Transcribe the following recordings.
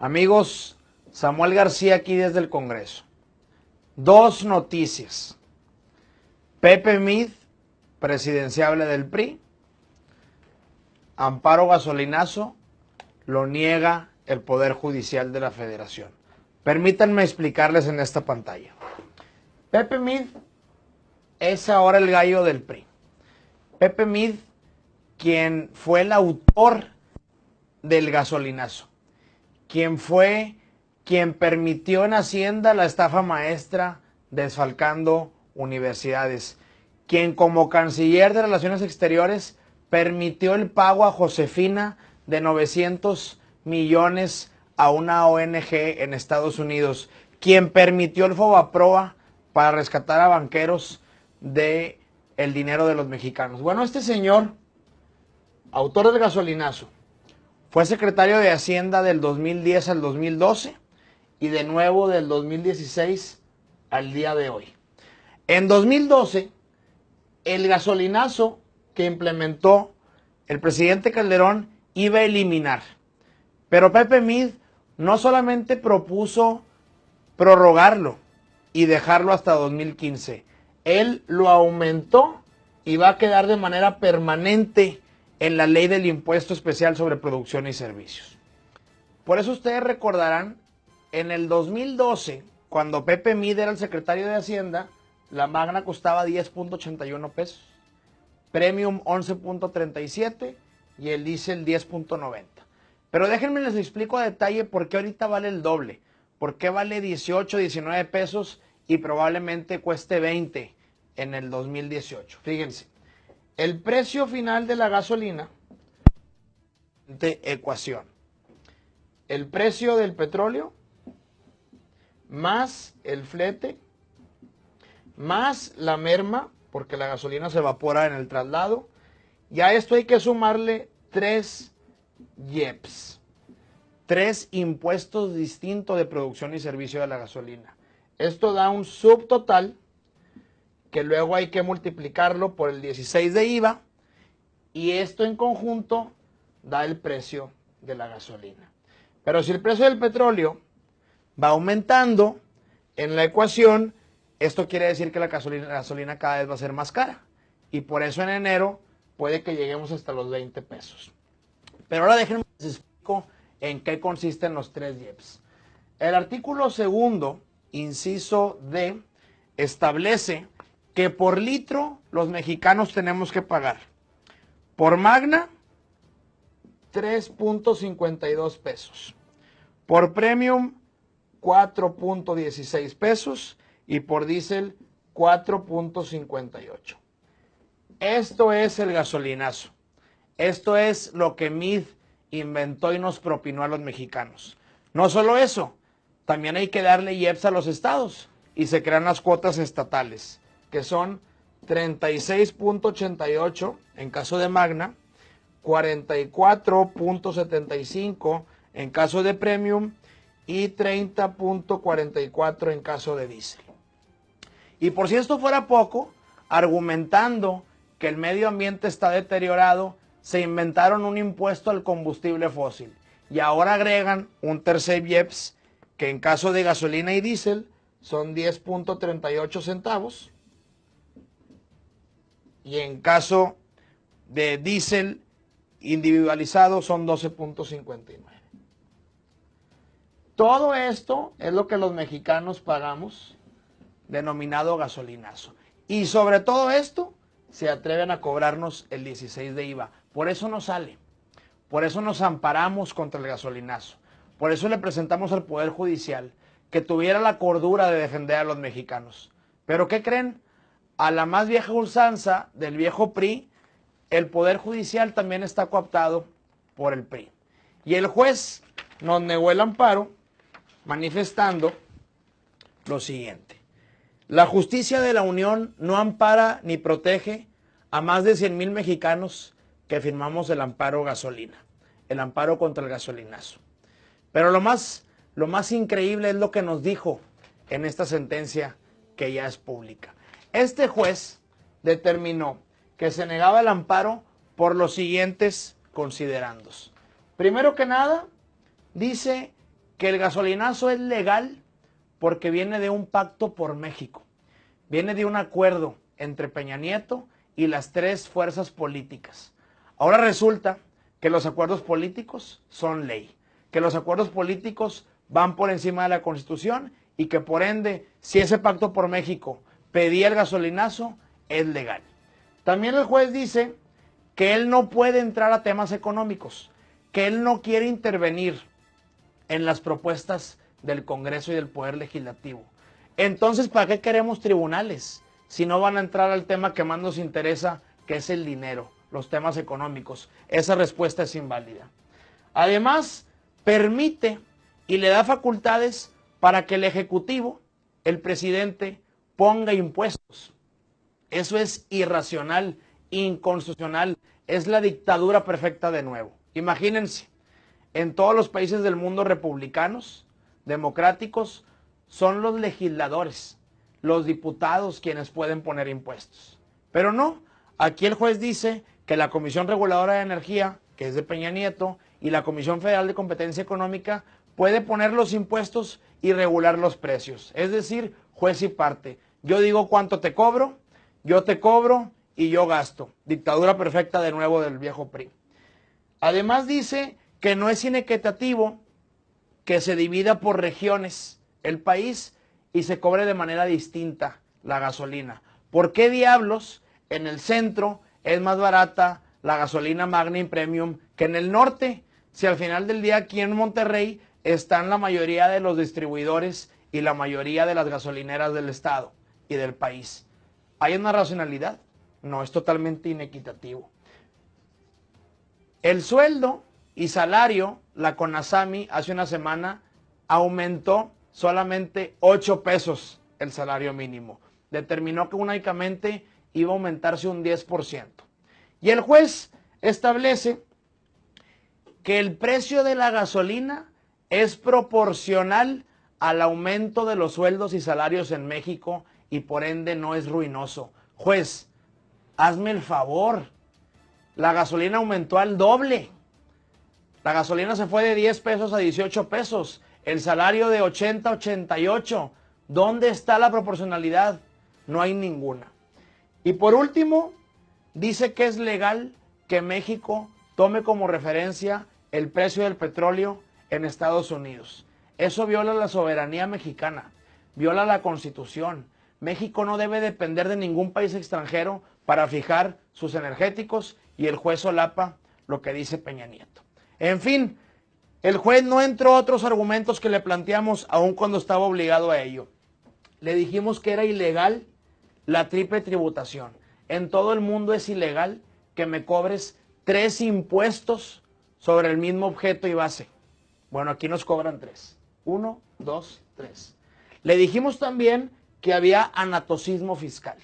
Amigos, Samuel García aquí desde el Congreso. Dos noticias. Pepe Mid, presidenciable del PRI. Amparo gasolinazo lo niega el Poder Judicial de la Federación. Permítanme explicarles en esta pantalla. Pepe Mid es ahora el gallo del PRI. Pepe Mid, quien fue el autor del gasolinazo, quien permitió en Hacienda la estafa maestra desfalcando universidades, quien como canciller de Relaciones Exteriores permitió el pago a Josefina de 900 millones a una ONG en Estados Unidos, quien permitió el Fobaproa para rescatar a banqueros del dinero de los mexicanos. Bueno, este señor, autor del gasolinazo, fue secretario de Hacienda del 2010 al 2012 y de nuevo del 2016 al día de hoy. En 2012, el gasolinazo que implementó el presidente Calderón iba a eliminar. Pero Pepe Mid no solamente propuso prorrogarlo y dejarlo hasta 2015. Él lo aumentó y va a quedar de manera permanente en la ley del impuesto especial sobre producción y servicios. Por eso ustedes recordarán, en el 2012, cuando Pepe Mid era el secretario de Hacienda, la Magna costaba 10.81 pesos, Premium 11.37 y el diésel 10.90. Pero déjenme les explico a detalle por qué ahorita vale el doble, por qué vale 18, 19 pesos y probablemente cueste 20 en el 2018. Fíjense, el precio final de la gasolina de ecuación. El precio del petróleo más el flete más la merma, porque la gasolina se evapora en el traslado. Y a esto hay que sumarle 3 IEPS, 3 impuestos distintos de producción y servicio de la gasolina. Esto da un subtotal que luego hay que multiplicarlo por el 16 de IVA y esto en conjunto da el precio de la gasolina. Pero si el precio del petróleo va aumentando en la ecuación, esto quiere decir que la gasolina cada vez va a ser más cara y por eso en enero puede que lleguemos hasta los 20 pesos. Pero ahora déjenme les explico en qué consisten los 3 IEPS. El artículo segundo, inciso D, establece que por litro los mexicanos tenemos que pagar por Magna 3.52 pesos, por Premium 4.16 pesos y por diésel 4.58. Esto es el gasolinazo. Esto es lo que Mid inventó y nos propinó a los mexicanos. No solo eso, también hay que darle IEPS a los estados y se crean las cuotas estatales, que son 36.88 en caso de Magna, 44.75 en caso de Premium y 30.44 en caso de diésel. Y por si esto fuera poco, argumentando que el medio ambiente está deteriorado, se inventaron un impuesto al combustible fósil y ahora agregan un tercer IEPS que en caso de gasolina y diésel son 10.38 centavos y en caso de diésel individualizado son 12.59. Todo esto es lo que los mexicanos pagamos, denominado gasolinazo. Y sobre todo esto se atreven a cobrarnos el 16 de IVA. Por eso no sale. Por eso nos amparamos contra el gasolinazo. Por eso le presentamos al Poder Judicial que tuviera la cordura de defender a los mexicanos. ¿Pero qué creen? A la más vieja usanza del viejo PRI, el Poder Judicial también está cooptado por el PRI. Y el juez nos negó el amparo manifestando lo siguiente. La justicia de la Unión no ampara ni protege a más de 100,000 mexicanos que firmamos el amparo gasolina, el amparo contra el gasolinazo. Pero lo más increíble es lo que nos dijo en esta sentencia que ya es pública. Este juez determinó que se negaba el amparo por los siguientes considerandos. Primero que nada, dice que el gasolinazo es legal porque viene de un pacto por México, viene de un acuerdo entre Peña Nieto y las tres fuerzas políticas. Ahora resulta que los acuerdos políticos son ley, que los acuerdos políticos van por encima de la Constitución y que por ende, si ese pacto por México pedía el gasolinazo, es legal. También el juez dice que él no puede entrar a temas económicos, que él no quiere intervenir en las propuestas del Congreso y del Poder Legislativo. Entonces, ¿para qué queremos tribunales si no van a entrar al tema que más nos interesa, que es el dinero, los temas económicos? Esa respuesta es inválida. Además, permite y le da facultades para que el Ejecutivo, el presidente, ponga impuestos. Eso es irracional, inconstitucional, es la dictadura perfecta de nuevo. Imagínense, en todos los países del mundo republicanos, democráticos, son los legisladores, los diputados quienes pueden poner impuestos. Pero no, aquí el juez dice que la Comisión Reguladora de Energía, que es de Peña Nieto, y la Comisión Federal de Competencia Económica puede poner los impuestos y regular los precios. Es decir, juez y parte. Yo digo cuánto te cobro, yo te cobro y yo gasto. Dictadura perfecta de nuevo del viejo PRI. Además dice que no es inequitativo que se divida por regiones el país y se cobre de manera distinta la gasolina. ¿Por qué diablos en el centro es más barata la gasolina Magna Premium que en el norte? Si al final del día aquí en Monterrey están la mayoría de los distribuidores y la mayoría de las gasolineras del estado y del país. ¿Hay una racionalidad? No, es totalmente inequitativo. El sueldo y salario, la CONASAMI hace una semana aumentó solamente 8 pesos el salario mínimo. Determinó que únicamente iba a aumentarse un 10%. Y el juez establece que el precio de la gasolina es proporcional al aumento de los sueldos y salarios en México y por ende no es ruinoso. Juez, hazme el favor. La gasolina aumentó al doble. La gasolina se fue de 10 pesos a 18 pesos. El salario de 80 a 88. ¿Dónde está la proporcionalidad? No hay ninguna. Y por último, dice que es legal que México tome como referencia el precio del petróleo en Estados Unidos. Eso viola la soberanía mexicana, viola la Constitución. México no debe depender de ningún país extranjero para fijar sus energéticos y el juez solapa lo que dice Peña Nieto. En fin, el juez no entró a otros argumentos que le planteamos aun cuando estaba obligado a ello. Le dijimos que era ilegal la triple tributación. En todo el mundo es ilegal que me cobres 3 impuestos sobre el mismo objeto y base. Bueno, aquí nos cobran 3. 1, 2, 3. Le dijimos también que había anatocismo fiscal.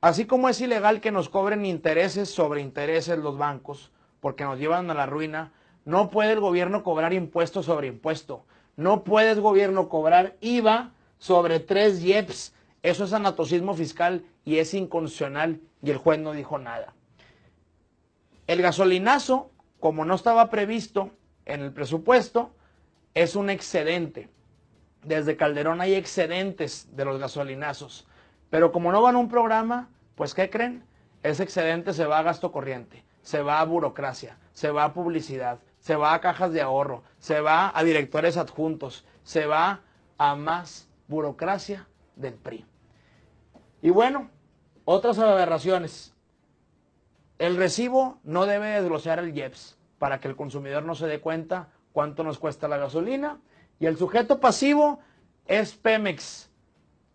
Así como es ilegal que nos cobren intereses sobre intereses los bancos, porque nos llevan a la ruina, no puede el gobierno cobrar impuesto sobre impuesto. No puede el gobierno cobrar IVA sobre 3 IEPS. Eso es anatocismo fiscal y es inconstitucional y el juez no dijo nada. El gasolinazo, como no estaba previsto en el presupuesto, es un excedente. Desde Calderón hay excedentes de los gasolinazos. Pero como no van a un programa, pues ¿qué creen? Ese excedente se va a gasto corriente, se va a burocracia, se va a publicidad, se va a cajas de ahorro, se va a directores adjuntos, se va a más burocracia del PRI. Y bueno, otras aberraciones. El recibo no debe desglosar el IEPS para que el consumidor no se dé cuenta cuánto nos cuesta la gasolina. Y el sujeto pasivo es Pemex.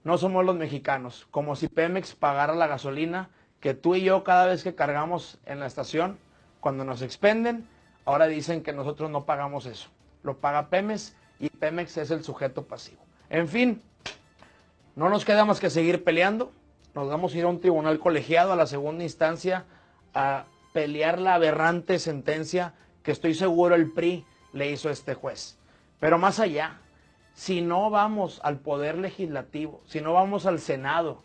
No somos los mexicanos. Como si Pemex pagara la gasolina que tú y yo cada vez que cargamos en la estación, cuando nos expenden, ahora dicen que nosotros no pagamos eso. Lo paga Pemex y Pemex es el sujeto pasivo. En fin, no nos queda más que seguir peleando. Nos vamos a ir a un tribunal colegiado, a la segunda instancia, a pelear la aberrante sentencia que estoy seguro el PRI le hizo a este juez. Pero más allá, si no vamos al Poder Legislativo, si no vamos al Senado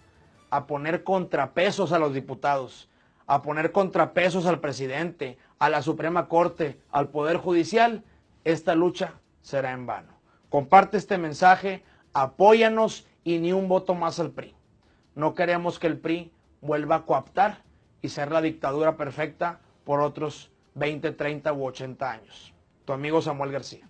a poner contrapesos a los diputados, a poner contrapesos al presidente, a la Suprema Corte, al Poder Judicial, esta lucha será en vano. Comparte este mensaje, apóyanos y ni un voto más al PRI. No queremos que el PRI vuelva a cooptar y ser la dictadura perfecta por otros 20, 30 u 80 años. Tu amigo Samuel García.